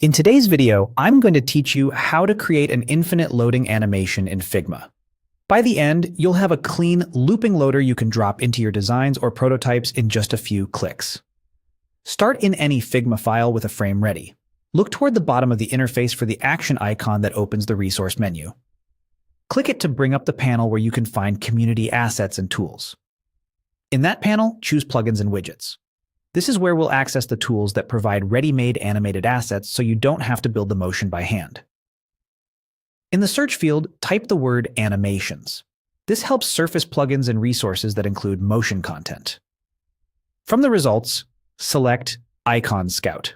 In today's video, I'm going to teach you how to create an infinite loading animation in Figma. By the end, you'll have a clean, looping loader you can drop into your designs or prototypes in just a few clicks. Start in any Figma file with a frame ready. Look toward the bottom of the interface for the action icon that opens the resource menu. Click it to bring up the panel where you can find community assets and tools. In that panel, choose Plugins and Widgets. This is where we'll access the tools that provide ready-made animated assets so you don't have to build the motion by hand. In the search field, type the word animations. This helps surface plugins and resources that include motion content. From the results, select Icon Scout.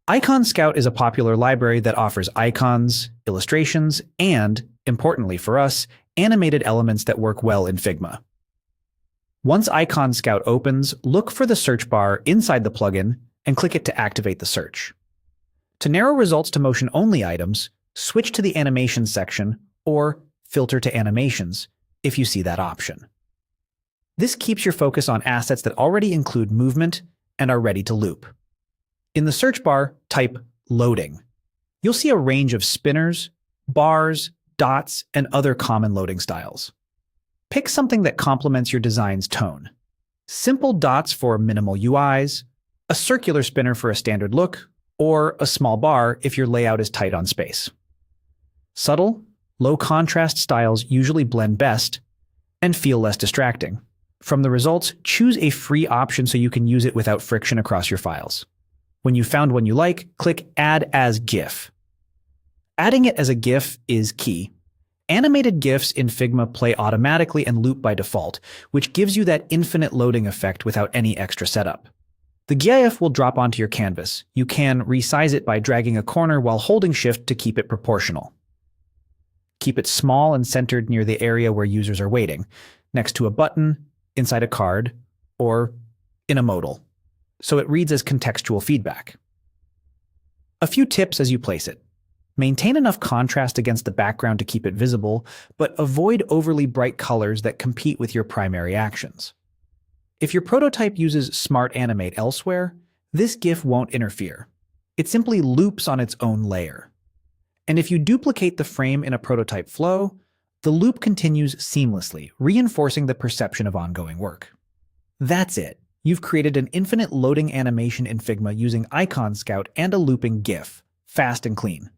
Icon Scout is a popular library that offers icons, illustrations, and, importantly for us, animated elements that work well in Figma. Once Icon Scout opens, look for the search bar inside the plugin and click it to activate the search. To narrow results to motion-only items, switch to the Animations section or Filter to Animations if you see that option. This keeps your focus on assets that already include movement and are ready to loop. In the search bar, type Loading. You'll see a range of spinners, bars, dots, and other common loading styles. Pick something that complements your design's tone. Simple dots for minimal UIs, a circular spinner for a standard look, or a small bar if your layout is tight on space. Subtle, low-contrast styles usually blend best and feel less distracting. From the results, choose a free option so you can use it without friction across your files. When you've found one you like, click Add as GIF. Adding it as a GIF is key. Animated GIFs in Figma play automatically and loop by default, which gives you that infinite loading effect without any extra setup. The GIF will drop onto your canvas. You can resize it by dragging a corner while holding Shift to keep it proportional. Keep it small and centered near the area where users are waiting, next to a button, inside a card, or in a modal, so it reads as contextual feedback. A few tips as you place it. Maintain enough contrast against the background to keep it visible, but avoid overly bright colors that compete with your primary actions. If your prototype uses Smart Animate elsewhere, this GIF won't interfere. It simply loops on its own layer. And if you duplicate the frame in a prototype flow, the loop continues seamlessly, reinforcing the perception of ongoing work. That's it. You've created an infinite loading animation in Figma using Icon Scout and a looping GIF, fast and clean.